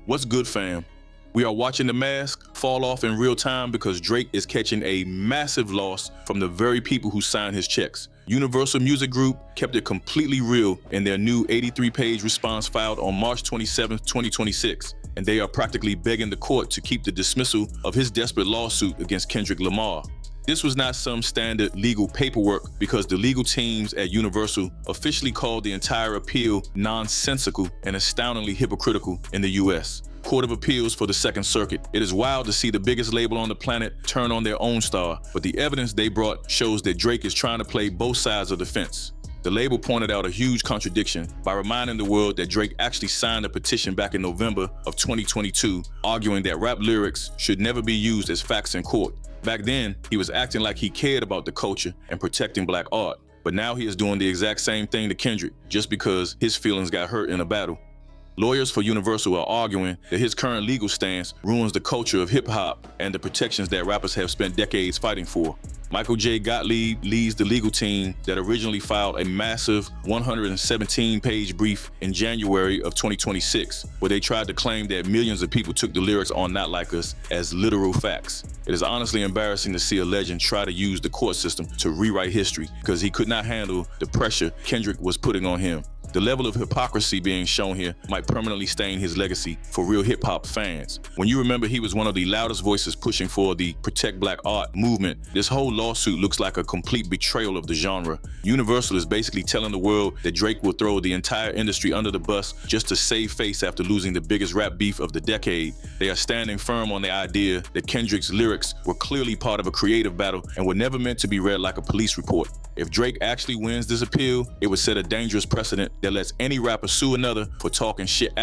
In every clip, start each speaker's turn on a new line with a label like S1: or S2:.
S1: What's good, fam? We are watching the mask fall off in real time because Drake is catching a massive loss from the very people who signed his checks. Universal Music Group kept it completely real in their new 83-page response filed on March 27, 2026, and they are practically begging the court to keep the dismissal of his desperate lawsuit against Kendrick Lamar. This was not some standard legal paperwork because the legal teams at Universal officially called the entire appeal nonsensical and astoundingly hypocritical in the US. Court of Appeals for the Second Circuit. It is wild to see the biggest label on the planet turn on their own star, but the evidence they brought shows that Drake is trying to play both sides of the fence. The label pointed out a huge contradiction by reminding the world that Drake actually signed a petition back in November of 2022, arguing that rap lyrics should never be used as facts in court. Back then, he was acting like he cared about the culture and protecting black art, but now he is doing the exact same thing to Kendrick just because his feelings got hurt in a battle. Lawyers for Universal are arguing that his current legal stance ruins the culture of hip-hop and the protections that rappers have spent decades fighting for. Michael J. Gottlieb leads the legal team that originally filed a massive 117-page brief in January of 2026, where they tried to claim that millions of people took the lyrics on Not Like Us as literal facts. It is honestly embarrassing to see a legend try to use the court system to rewrite history because he could not handle the pressure Kendrick was putting on him. The level of hypocrisy being shown here might permanently stain his legacy for real hip-hop fans. When you remember he was one of the loudest voices pushing for the Protect Black Art movement, this whole lawsuit looks like a complete betrayal of the genre. Universal is basically telling the world that Drake will throw the entire industry under the bus just to save face after losing the biggest rap beef of the decade. They are standing firm on the idea that Kendrick's lyrics were clearly part of a creative battle and were never meant to be read like a police report. If Drake actually wins this appeal, it would set a dangerous precedent that lets any rapper sue another for talking shit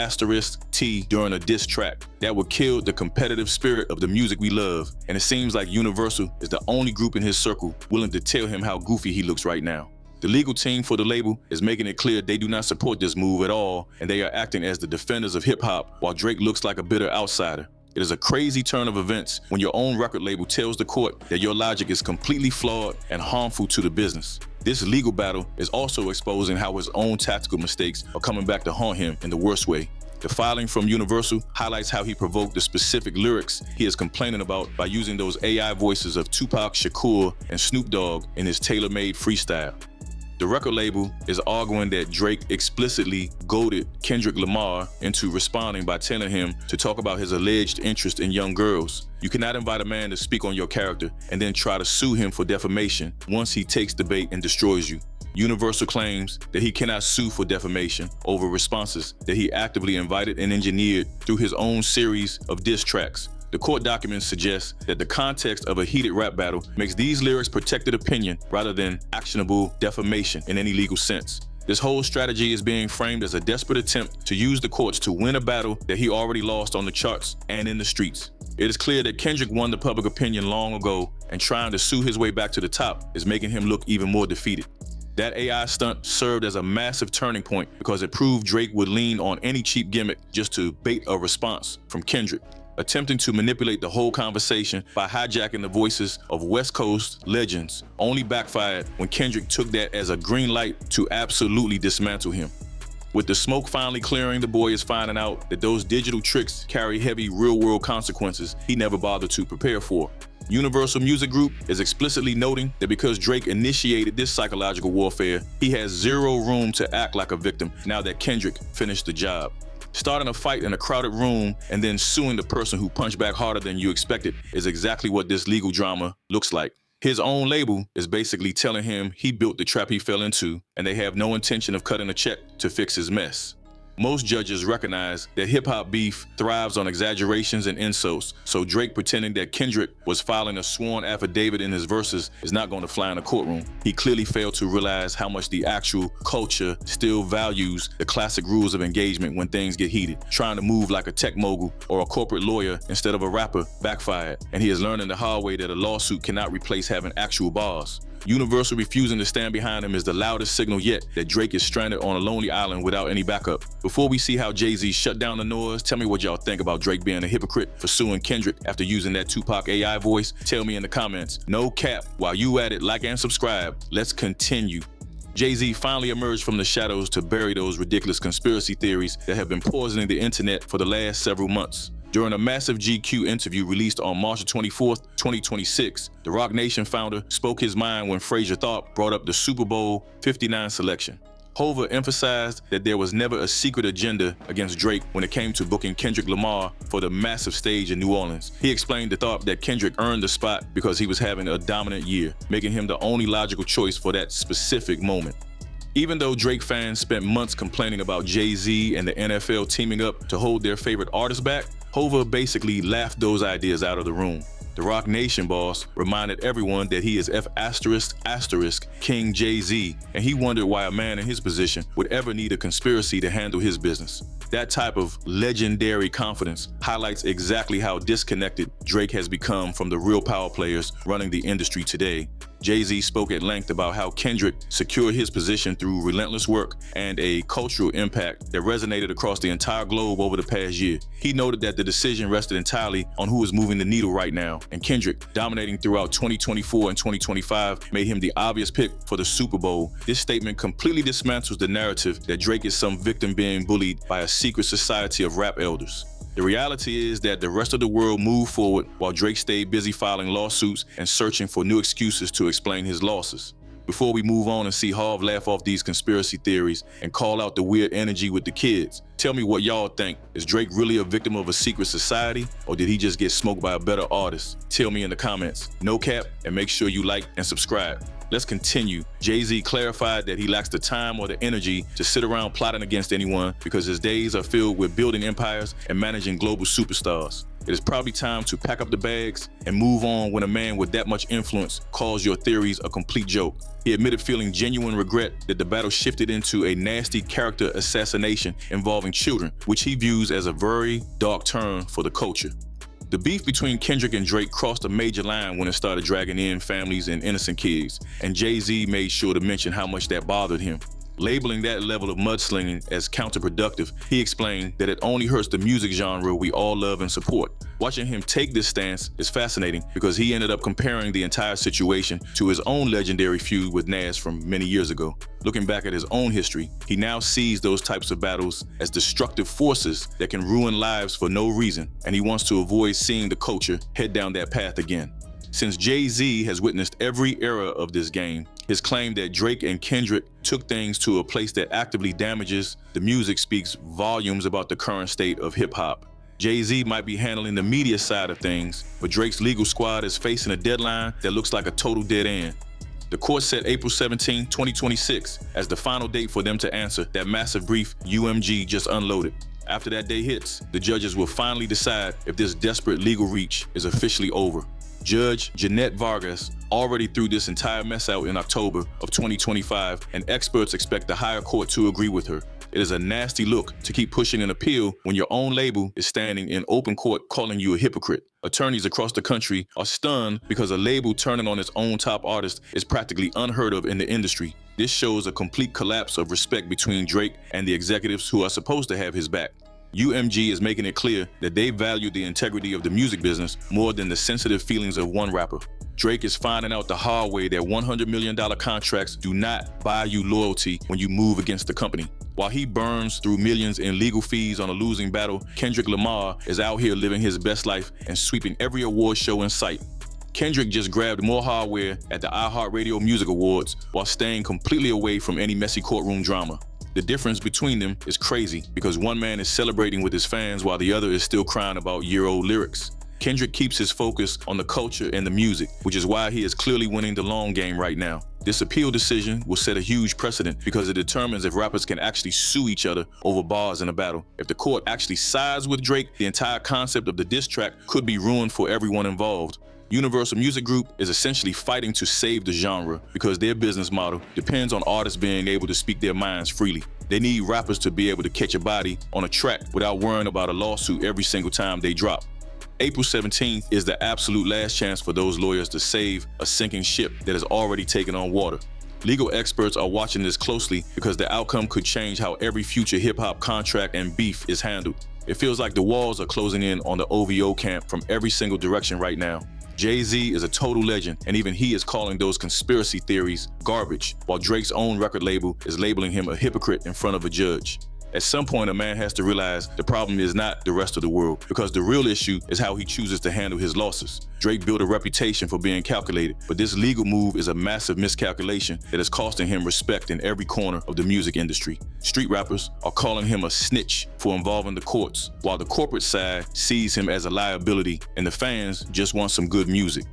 S1: *T during a diss track. That would kill the competitive spirit of the music we love, and it seems like Universal is the only group in his circle willing to tell him how goofy he looks right now. The legal team for the label is making it clear they do not support this move at all, and they are acting as the defenders of hip-hop while Drake looks like a bitter outsider. It is a crazy turn of events when your own record label tells the court that your logic is completely flawed and harmful to the business. This legal battle is also exposing how his own tactical mistakes are coming back to haunt him in the worst way. The filing from Universal highlights how he provoked the specific lyrics he is complaining about by using those AI voices of Tupac Shakur and Snoop Dogg in his tailor-made freestyle. The record label is arguing that Drake explicitly goaded Kendrick Lamar into responding by telling him to talk about his alleged interest in young girls. You cannot invite a man to speak on your character and then try to sue him for defamation once he takes the bait and destroys you. Universal claims that he cannot sue for defamation over responses that he actively invited and engineered through his own series of diss tracks. The court documents suggest that the context of a heated rap battle makes these lyrics protected opinion rather than actionable defamation in any legal sense. This whole strategy is being framed as a desperate attempt to use the courts to win a battle that he already lost on the charts and in the streets. It is clear that Kendrick won the public opinion long ago, and trying to sue his way back to the top is making him look even more defeated. That AI stunt served as a massive turning point because it proved Drake would lean on any cheap gimmick just to bait a response from Kendrick, attempting to manipulate the whole conversation by hijacking the voices of West Coast legends only backfired when Kendrick took that as a green light to absolutely dismantle him. With the smoke finally clearing, the boy is finding out that those digital tricks carry heavy real-world consequences he never bothered to prepare for. Universal Music Group is explicitly noting that because Drake initiated this psychological warfare, he has zero room to act like a victim now that Kendrick finished the job. Starting a fight in a crowded room and then suing the person who punched back harder than you expected is exactly what this legal drama looks like. His own label is basically telling him he built the trap he fell into, and they have no intention of cutting a check to fix his mess. Most judges recognize that hip-hop beef thrives on exaggerations and insults, so Drake pretending that Kendrick was filing a sworn affidavit in his verses is not going to fly in a courtroom. He clearly failed to realize how much the actual culture still values the classic rules of engagement when things get heated. Trying to move like a tech mogul or a corporate lawyer instead of a rapper backfired, and he is learning the hard way that a lawsuit cannot replace having actual bars. Universal refusing to stand behind him is the loudest signal yet that Drake is stranded on a lonely island without any backup. Before we see how Jay-Z shut down the noise, tell me what y'all think about Drake being a hypocrite for suing Kendrick after using that Tupac AI voice. Tell me in the comments. No cap. While you at it, like and subscribe. Let's continue. Jay-Z finally emerged from the shadows to bury those ridiculous conspiracy theories that have been poisoning the internet for the last several months. During a massive GQ interview released on March 24, 2026, the Roc Nation founder spoke his mind when Fraser Thought brought up the Super Bowl 59 selection. Hova emphasized that there was never a secret agenda against Drake when it came to booking Kendrick Lamar for the massive stage in New Orleans. He explained to Thought that Kendrick earned the spot because he was having a dominant year, making him the only logical choice for that specific moment. Even though Drake fans spent months complaining about Jay-Z and the NFL teaming up to hold their favorite artist back, Hova basically laughed those ideas out of the room. The Roc Nation boss reminded everyone that he is F*** King Jay-Z, and he wondered why a man in his position would ever need a conspiracy to handle his business. That type of legendary confidence highlights exactly how disconnected Drake has become from the real power players running the industry today. Jay-Z spoke at length about how Kendrick secured his position through relentless work and a cultural impact that resonated across the entire globe over the past year. He noted that the decision rested entirely on who is moving the needle right now, and Kendrick, dominating throughout 2024 and 2025, made him the obvious pick for the Super Bowl. This statement completely dismantles the narrative that Drake is some victim being bullied by a secret society of rap elders. The reality is that the rest of the world moved forward while Drake stayed busy filing lawsuits and searching for new excuses to explain his losses. Before we move on and see Hov laugh off these conspiracy theories and call out the weird energy with the kids, tell me what y'all think. Is Drake really a victim of a secret society, or did he just get smoked by a better artist? Tell me in the comments. No cap, and make sure you like and subscribe. Let's continue. Jay-Z clarified that he lacks the time or the energy to sit around plotting against anyone because his days are filled with building empires and managing global superstars. It is probably time to pack up the bags and move on when a man with that much influence calls your theories a complete joke. He admitted feeling genuine regret that the battle shifted into a nasty character assassination involving children, which he views as a very dark turn for the culture. The beef between Kendrick and Drake crossed a major line when it started dragging in families and innocent kids, and Jay-Z made sure to mention how much that bothered him. Labeling that level of mudslinging as counterproductive, he explained that it only hurts the music genre we all love and support. Watching him take this stance is fascinating because he ended up comparing the entire situation to his own legendary feud with Nas from many years ago. Looking back at his own history, he now sees those types of battles as destructive forces that can ruin lives for no reason, and he wants to avoid seeing the culture head down that path again. Since Jay-Z has witnessed every era of this game, his claim that Drake and Kendrick took things to a place that actively damages the music speaks volumes about the current state of hip-hop. Jay-Z might be handling the media side of things, but Drake's legal squad is facing a deadline that looks like a total dead end. The court set April 17, 2026 as the final date for them to answer that massive brief UMG just unloaded. After that day hits, the judges will finally decide if this desperate legal reach is officially over. Judge Jeanette Vargas already threw this entire mess out in October of 2025, and experts expect the higher court to agree with her. It is a nasty look to keep pushing an appeal when your own label is standing in open court calling you a hypocrite. Attorneys across the country are stunned because a label turning on its own top artist is practically unheard of in the industry. This shows a complete collapse of respect between Drake and the executives who are supposed to have his back. UMG is making it clear that they value the integrity of the music business more than the sensitive feelings of one rapper. Drake is finding out the hard way that $100 million contracts do not buy you loyalty when you move against the company. While he burns through millions in legal fees on a losing battle, Kendrick Lamar is out here living his best life and sweeping every award show in sight. Kendrick just grabbed more hardware at the iHeartRadio Music Awards while staying completely away from any messy courtroom drama. The difference between them is crazy because one man is celebrating with his fans while the other is still crying about year-old lyrics. Kendrick keeps his focus on the culture and the music, which is why he is clearly winning the long game right now. This appeal decision will set a huge precedent because it determines if rappers can actually sue each other over bars in a battle. If the court actually sides with Drake, the entire concept of the diss track could be ruined for everyone involved. Universal Music Group is essentially fighting to save the genre because their business model depends on artists being able to speak their minds freely. They need rappers to be able to catch a body on a track without worrying about a lawsuit every single time they drop. April 17th is the absolute last chance for those lawyers to save a sinking ship that has already taken on water. Legal experts are watching this closely because the outcome could change how every future hip-hop contract and beef is handled. It feels like the walls are closing in on the OVO camp from every single direction right now. Jay-Z is a total legend, and even he is calling those conspiracy theories garbage, while Drake's own record label is labeling him a hypocrite in front of a judge. At some point, a man has to realize the problem is not the rest of the world, because the real issue is how he chooses to handle his losses. Drake built a reputation for being calculated, but this legal move is a massive miscalculation that is costing him respect in every corner of the music industry. Street rappers are calling him a snitch for involving the courts, while the corporate side sees him as a liability, and the fans just want some good music.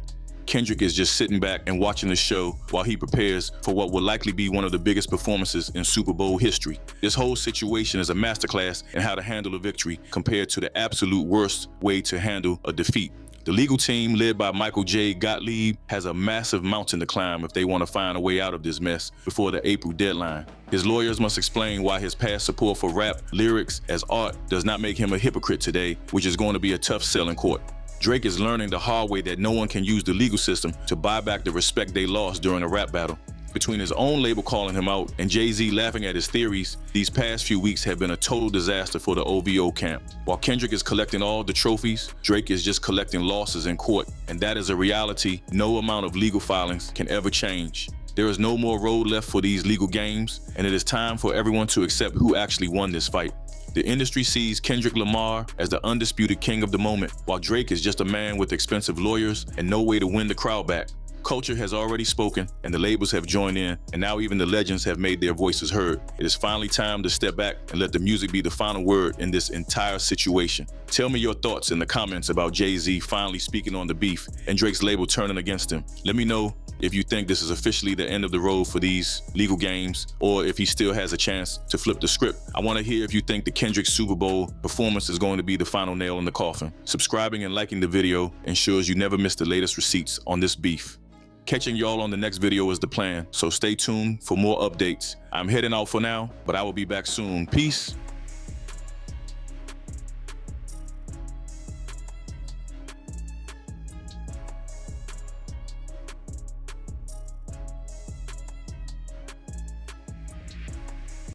S1: Kendrick is just sitting back and watching the show while he prepares for what will likely be one of the biggest performances in Super Bowl history. This whole situation is a masterclass in how to handle a victory compared to the absolute worst way to handle a defeat. The legal team, led by Michael J. Gottlieb, has a massive mountain to climb if they want to find a way out of this mess before the April deadline. His lawyers must explain why his past support for rap lyrics as art does not make him a hypocrite today, which is going to be a tough sell in court. Drake is learning the hard way that no one can use the legal system to buy back the respect they lost during a rap battle. Between his own label calling him out and Jay-Z laughing at his theories, these past few weeks have been a total disaster for the OVO camp. While Kendrick is collecting all the trophies, Drake is just collecting losses in court, and that is a reality no amount of legal filings can ever change. There is no more road left for these legal games, and it is time for everyone to accept who actually won this fight. The industry sees Kendrick Lamar as the undisputed king of the moment, while Drake is just a man with expensive lawyers and no way to win the crowd back. Culture has already spoken, and the labels have joined in, and now even the legends have made their voices heard. It is finally time to step back and let the music be the final word in this entire situation. Tell me your thoughts in the comments about Jay-Z finally speaking on the beef and Drake's label turning against him. Let me know if you think this is officially the end of the road for these legal games, or if he still has a chance to flip the script. I want to hear if you think the Kendrick Super Bowl performance is going to be the final nail in the coffin. Subscribing and liking the video ensures you never miss the latest receipts on this beef. Catching y'all on the next video is the plan, so stay tuned for more updates. I'm heading out for now, but I will be back soon. Peace.